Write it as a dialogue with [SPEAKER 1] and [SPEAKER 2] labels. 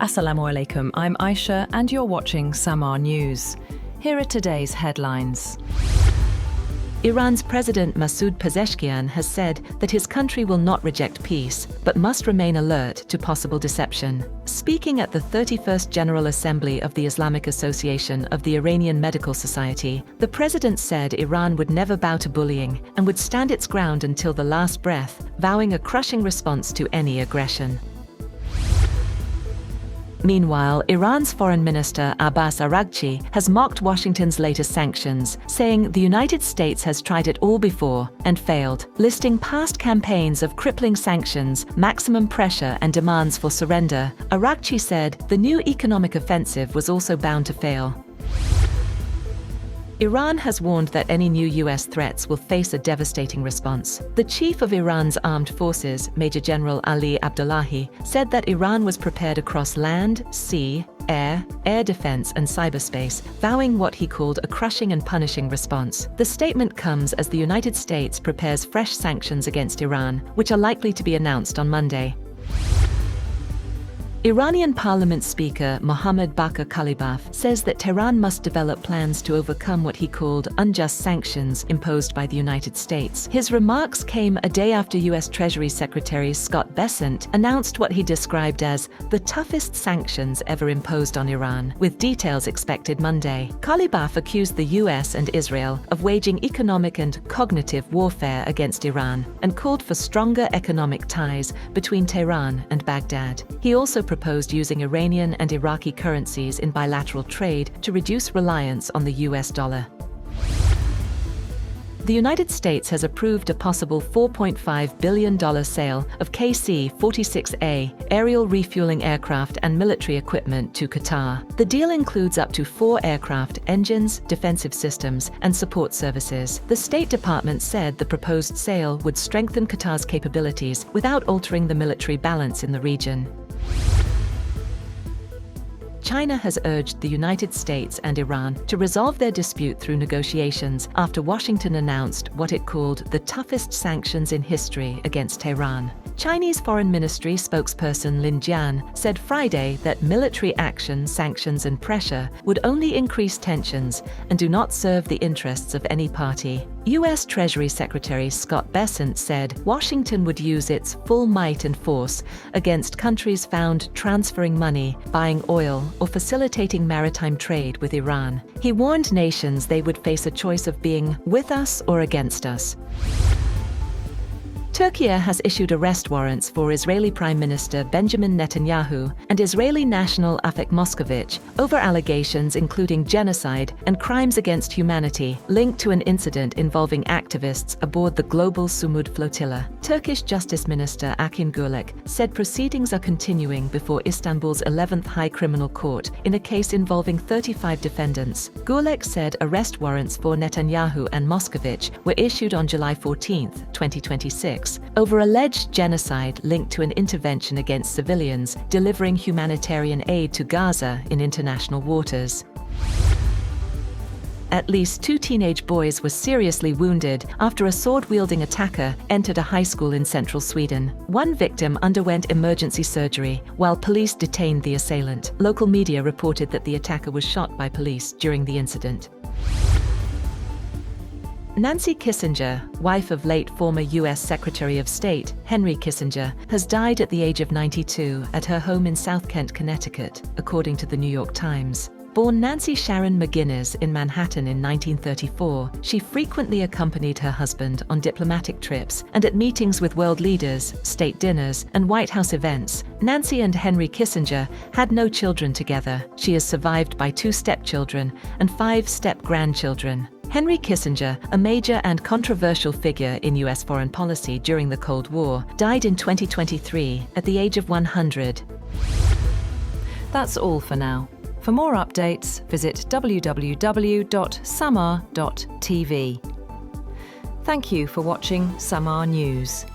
[SPEAKER 1] Assalamu alaikum, I'm Aisha and you're watching SAMAA News. Here are today's headlines.
[SPEAKER 2] Iran's President Masoud Pezeshkian has said that his country will not reject peace, but must remain alert to possible deception. Speaking at the 31st General Assembly of the Islamic Association of the Iranian Medical Society, the president said Iran would never bow to bullying and would stand its ground until the last breath, vowing a crushing response to any aggression. Meanwhile, Iran's Foreign Minister Abbas Araghchi has mocked Washington's latest sanctions, saying the United States has tried it all before and failed, listing past campaigns of crippling sanctions, maximum pressure and demands for surrender. Araghchi said the new economic offensive was also bound to fail. Iran has warned that any new US threats will face a devastating response. The chief of Iran's armed forces, Major General Ali Abdullahi, said that Iran was prepared across land, sea, air defense and cyberspace, vowing what he called a crushing and punishing response. The statement comes as the United States prepares fresh sanctions against Iran, which are likely to be announced on Monday. Iranian Parliament Speaker Mohammad Bakr Qalibaf says that Tehran must develop plans to overcome what he called unjust sanctions imposed by the United States. His remarks came a day after U.S. Treasury Secretary Scott Bessent announced what he described as the toughest sanctions ever imposed on Iran, with details expected Monday. Qalibaf accused the U.S. and Israel of waging economic and cognitive warfare against Iran and called for stronger economic ties between Tehran and Baghdad. He also proposed using Iranian and Iraqi currencies in bilateral trade to reduce reliance on the US dollar. The United States has approved a possible $4.5 billion sale of KC-46A aerial refueling aircraft and military equipment to Qatar. The deal includes up to 4 aircraft, engines, defensive systems, and support services. The State Department said the proposed sale would strengthen Qatar's capabilities without altering the military balance in the region. China has urged the United States and Iran to resolve their dispute through negotiations after Washington announced what it called the toughest sanctions in history against Tehran. Chinese Foreign Ministry spokesperson Lin Jian said Friday that military action, sanctions and pressure would only increase tensions and do not serve the interests of any party. U.S. Treasury Secretary Scott Bessent said Washington would use its full might and force against countries found transferring money, buying oil, or facilitating maritime trade with Iran. He warned nations they would face a choice of being with us or against us. Turkey has issued arrest warrants for Israeli Prime Minister Benjamin Netanyahu and Israeli national Afek Moskovich over allegations including genocide and crimes against humanity linked to an incident involving activists aboard the global Sumud flotilla. Turkish Justice Minister Akin Gürlek said proceedings are continuing before Istanbul's 11th High Criminal Court in a case involving 35 defendants. Gürlek said arrest warrants for Netanyahu and Moskovich were issued on July 14, 2026. Over alleged genocide linked to an intervention against civilians delivering humanitarian aid to Gaza in international waters. At least 2 teenage boys were seriously wounded after a sword-wielding attacker entered a high school in central Sweden. One victim underwent emergency surgery, while police detained the assailant. Local media reported that the attacker was shot by police during the incident. Nancy Kissinger, wife of late former U.S. Secretary of State Henry Kissinger, has died at the age of 92 at her home in South Kent, Connecticut, according to the New York Times. Born Nancy Sharon McGuinness in Manhattan in 1934, she frequently accompanied her husband on diplomatic trips and at meetings with world leaders, state dinners, and White House events. Nancy and Henry Kissinger had no children together. She is survived by 2 stepchildren and 5 step-grandchildren. Henry Kissinger, a major and controversial figure in U.S. foreign policy during the Cold War, died in 2023 at the age of 100.
[SPEAKER 1] That's all for now. For more updates, visit www.samaa.tv. Thank you for watching SAMAA News.